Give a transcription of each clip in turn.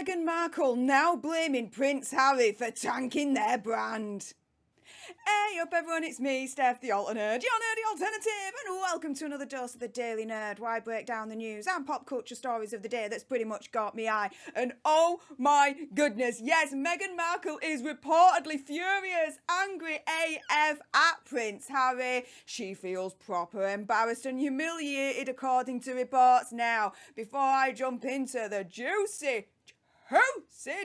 Meghan Markle now blaming Prince Harry for tanking their brand. Hey up everyone, it's me, Stef The Alter Nerd, your nerdy alternative, and welcome to another dose of the Daily Nerd, where I break down the news and pop culture stories of the day that's pretty much got me eye. And oh my goodness, yes, Meghan Markle is reportedly furious, angry AF at Prince Harry. She feels proper embarrassed and humiliated according to reports. Now, before I jump into the juicy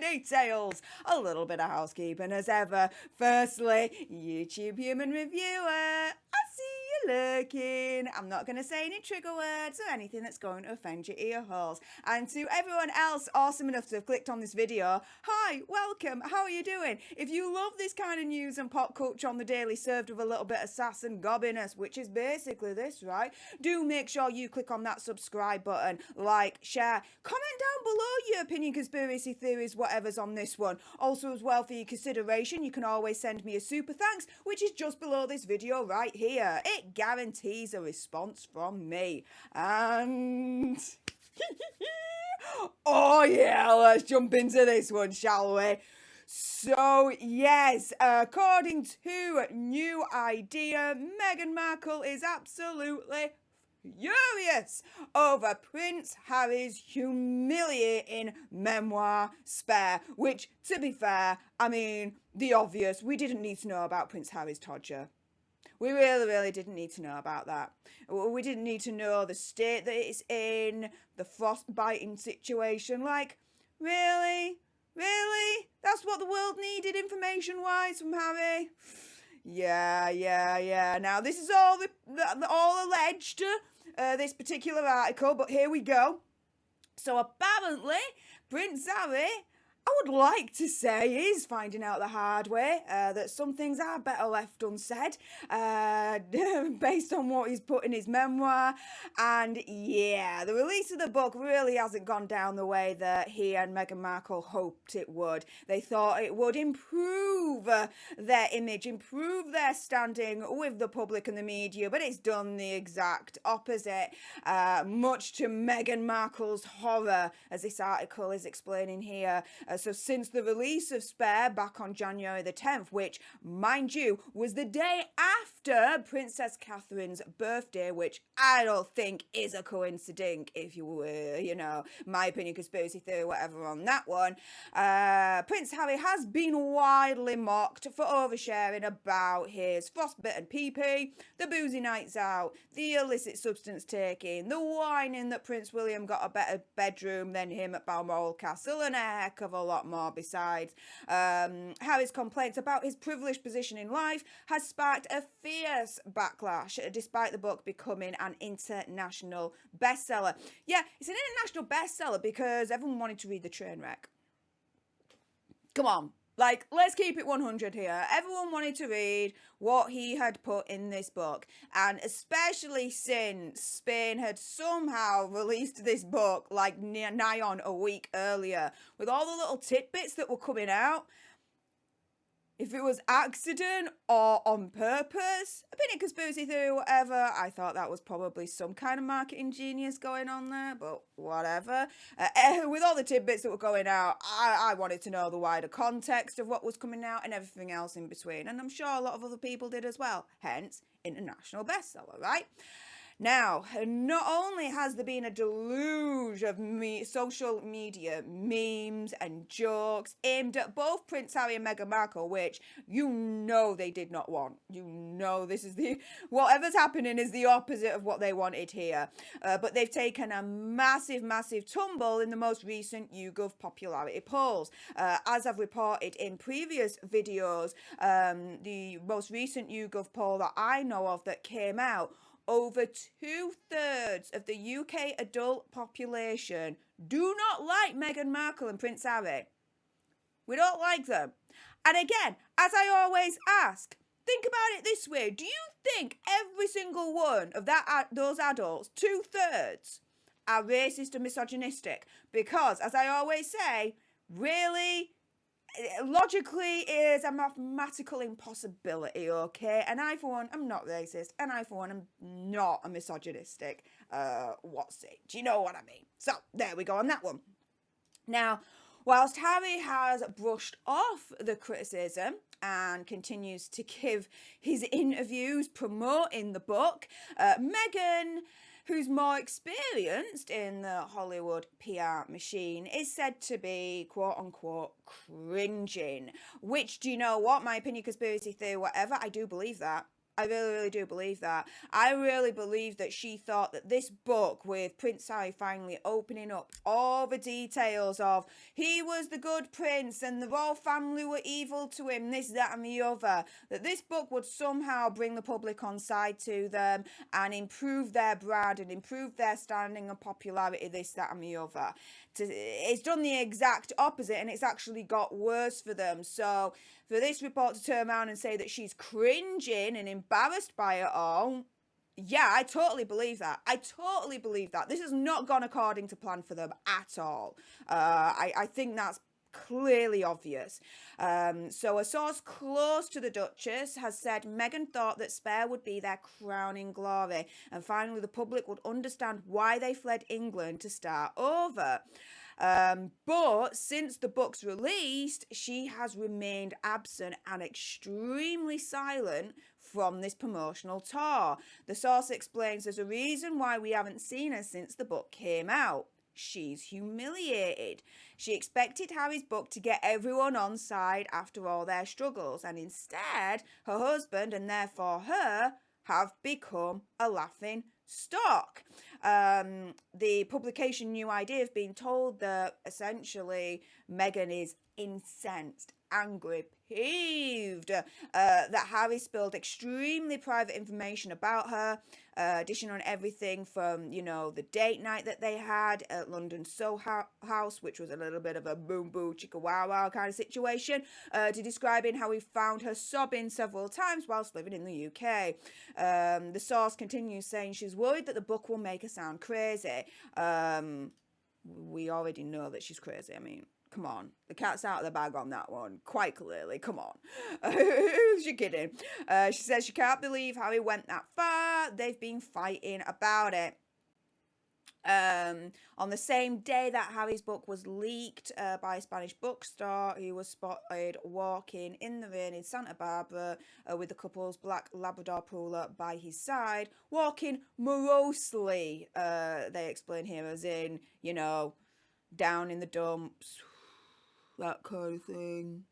details, a little bit of housekeeping as ever. Firstly, YouTube human reviewer, I see you lurking. I'm not going to say any trigger words or anything that's going to offend your ear holes. And to everyone else awesome enough to have clicked on this video, hi, welcome, how are you doing? If you love this kind of news and pop culture on the daily served with a little bit of sass and gobbiness, which is basically this, right? Do make sure you click on that subscribe button, like, share, comment down below your opinion, conspiracy theories, whatever's on this one. Also, as well, for your consideration, you can always send me a super thanks, which is just below this video right here. It guarantees a response from me. And oh yeah, let's jump into this one, shall we? So yes, according to New Idea, Meghan Markle is absolutely furious over Prince Harry's humiliating memoir Spare, which, to be fair, I mean, the obvious, we didn't need to know about Prince Harry's todger. We really didn't need to know about that. We didn't need to know the state that it's in, the frostbiting situation. Like, really? Really? That's what the world needed information-wise from Harry? Yeah. Now, this is all alleged, this particular article, but here we go. So apparently, Prince Harry, I would like to say, is finding out the hard way that some things are better left unsaid, based on what he's put in his memoir. And yeah, the release of the book really hasn't gone down the way that he and Meghan Markle hoped it would. They thought it would improve their image, improve their standing with the public and the media, but it's done the exact opposite, much to Meghan Markle's horror, as this article is explaining here. So since the release of Spare back on January the 10th, which, mind you, was the day after Princess Catherine's birthday, which I don't think is a coincidence, if you were, my opinion, conspiracy theory, whatever on that one. Prince Harry has been widely mocked for oversharing about his frostbitten pee-pee, the boozy nights out, the illicit substance taking, the whining that Prince William got a better bedroom than him at Balmoral Castle, and a heck of a lot more besides. Harry's complaints about his privileged position in life has sparked a fierce backlash, despite the book becoming an international bestseller. Yeah, it's an international bestseller because everyone wanted to read the train wreck. Come on. Like, let's keep it 100 here. Everyone wanted to read what he had put in this book. And especially since Spain had somehow released this book like nigh on a week earlier, with all the little tidbits that were coming out. If it was accident or on purpose, opinion, conspiracy theory, whatever, I thought that was probably some kind of marketing genius going on there, but whatever. With all the tidbits that were going out, I wanted to know the wider context of what was coming out and everything else in between. And I'm sure a lot of other people did as well. Hence, international bestseller, right? Now, not only has there been a deluge of social media memes and jokes aimed at both Prince Harry and Meghan Markle, which they did not want. This is whatever's happening is the opposite of what they wanted here. But they've taken a massive tumble in the most recent YouGov popularity polls. As I've reported in previous videos, the most recent YouGov poll that I know of that came out, over 2/3 of the UK adult population do not like Meghan Markle and Prince Harry. We don't like them. And again, as I always ask, think about it this way. Do you think every single one of those adults, 2/3, are racist and misogynistic? Because, as I always say, really, logically is a mathematical impossibility, okay? And I, for one, am not racist, and I, for one, am not a misogynistic, do you know what I mean? So, there we go on that one. Now, Whilst Harry has brushed off the criticism and continues to give his interviews promoting the book, Meghan, who's more experienced in the Hollywood PR machine, is said to be, quote unquote, cringing. Which, do you know what? My opinion, conspiracy theory, whatever, I do believe that. I really, really do believe that. I really believe that she thought that this book, with Prince Harry finally opening up all the details of he was the good prince and the royal family were evil to him, this, that and the other, that this book would somehow bring the public on side to them and improve their brand and improve their standing and popularity, this, that and the other. It's done the exact opposite, and it's actually got worse for them. So for this report to turn around and say that she's cringing and embarrassed by it all, yeah, I totally believe that. I totally believe that. This has not gone according to plan for them at all. I think that's clearly obvious. So a source close to the Duchess has said Meghan thought that Spare would be their crowning glory, and finally the public would understand why they fled England to start over. But since the book's released, she has remained absent and extremely silent from this promotional tour. The source explains there's a reason why we haven't seen her since the book came out. She's humiliated. She expected Harry's book to get everyone on side after all their struggles, and instead, her husband, and therefore her, have become a laughing stock. The publication New Idea have been told that essentially Meghan is incensed, angry, peeved that Harry spilled extremely private information about her, dishing on everything from, you know, the date night that they had at London Soho House, which was a little bit of a boom boo chicka wow wow kind of situation, to describing how he found her sobbing several times whilst living in the UK. The source continues saying she's worried that the book will make her sound crazy. We already know that she's crazy. I mean, come on. The cat's out of the bag on that one. Quite clearly. Come on. Who's she kidding? She says she can't believe Harry went that far. They've been fighting about it. On the same day that Harry's book was leaked by a Spanish bookstore, he was spotted walking in the rain in Santa Barbara with the couple's black Labrador poodle by his side, walking morosely, they explain here, as in, you know, down in the dumps, that kind of thing.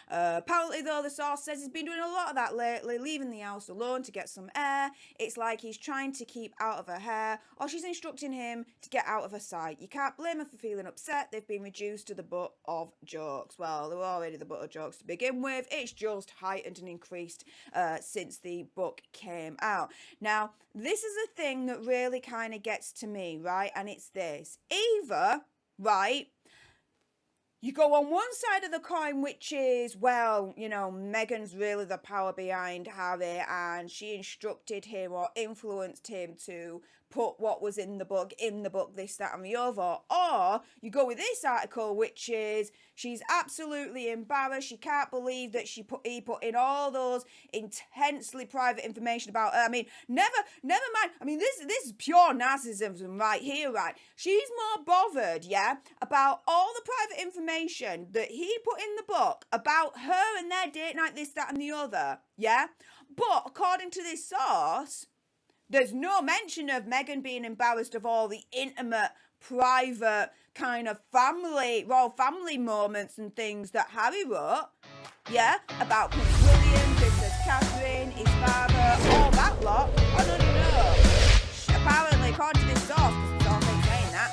Apparently, though, the source says he's been doing a lot of that lately, leaving the house alone to get some air. It's like he's trying to keep out of her hair, or she's instructing him to get out of her sight. You can't blame her for feeling upset. They've been reduced to the butt of jokes. Well, they were already the butt of jokes to begin with. It's just heightened and increased since the book came out. Now, this is a thing that really kind of gets to me, right? And it's this. Either, right, you go on one side of the coin, which is, well, you know, Meghan's really the power behind Harry and she instructed him or influenced him to put what was in the book, this, that and the other. Or you go with this article, which is she's absolutely embarrassed. She can't believe that he put in all those intensely private information about her. I mean, never mind. I mean, this is pure narcissism right here, right? She's more bothered, yeah, about all the private information that he put in the book about her and their date night, this, that and the other, yeah? But according to this source, there's no mention of Meghan being embarrassed of all the intimate, private kind of royal family moments and things that Harry wrote, yeah, about Prince William, Princess Catherine, his father, all that lot. Oh, no. Apparently, according to this source, because the source ain't saying that,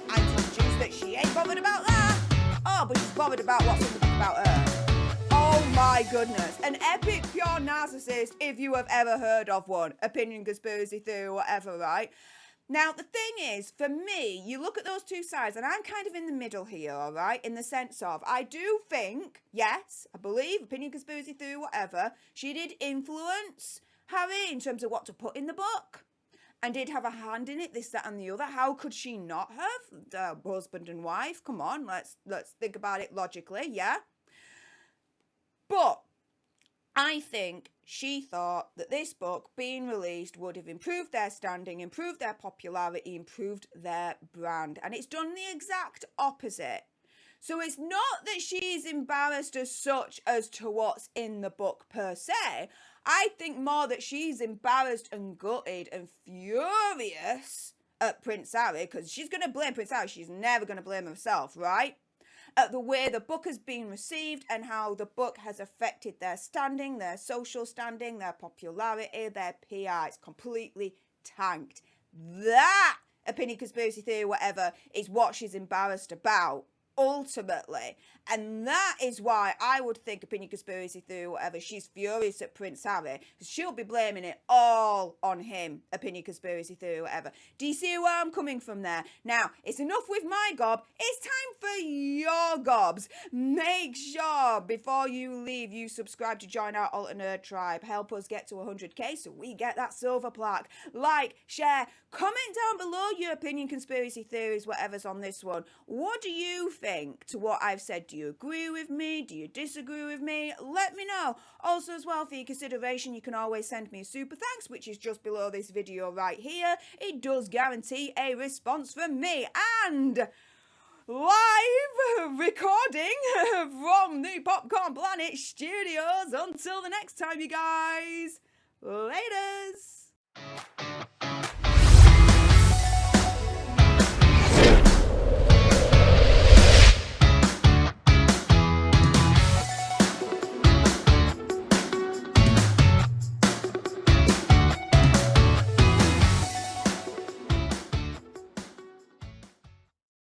I deduce that she ain't bothered about that. Oh, but she's bothered about what's in the book about her. Oh my goodness. An epic pure narcissist, if you have ever heard of one. Opinion, conspiracy theory, whatever, right? Now, the thing is, for me, you look at those two sides, and I'm kind of in the middle here, all right? In the sense of, I do think, yes, I believe, opinion, conspiracy theory, whatever, she did influence Harry in terms of what to put in the book. And did have a hand in it, this, that, and the other. How could she not have? Husband and wife, come on, let's think about it logically, yeah? But I think she thought that this book being released would have improved their standing, improved their popularity, improved their brand. And it's done the exact opposite. So it's not that she's embarrassed as such as to what's in the book per se. I think more that she's embarrassed and gutted and furious at Prince Harry, because she's going to blame Prince Harry. She's never going to blame herself, right? At the way the book has been received and how the book has affected their standing, their social standing, their popularity, their PR. It's completely tanked. That opinion, conspiracy theory, whatever, is what she's embarrassed about, ultimately. And that is why I would think opinion, conspiracy theory, whatever, she's furious at Prince Harry, because she'll be blaming it all on him, opinion, conspiracy theory, whatever. Do you see where I'm coming from there? Now, it's enough with my gob. It's time for your gobs. Make sure before you leave, you subscribe to join our Alter Nerd tribe. Help us get to 100k so we get that silver plaque. Like, share, comment down below your opinion, conspiracy theories, whatever's on this one. What do you think to what I've said? Do you agree with me? Do you disagree with me? Let me know. Also, as well, for your consideration, you can always send me a super thanks, which is just below this video right here. It does guarantee a response from me. And live recording from the Popcorn Planet Studios. Until the next time, you guys. Laters.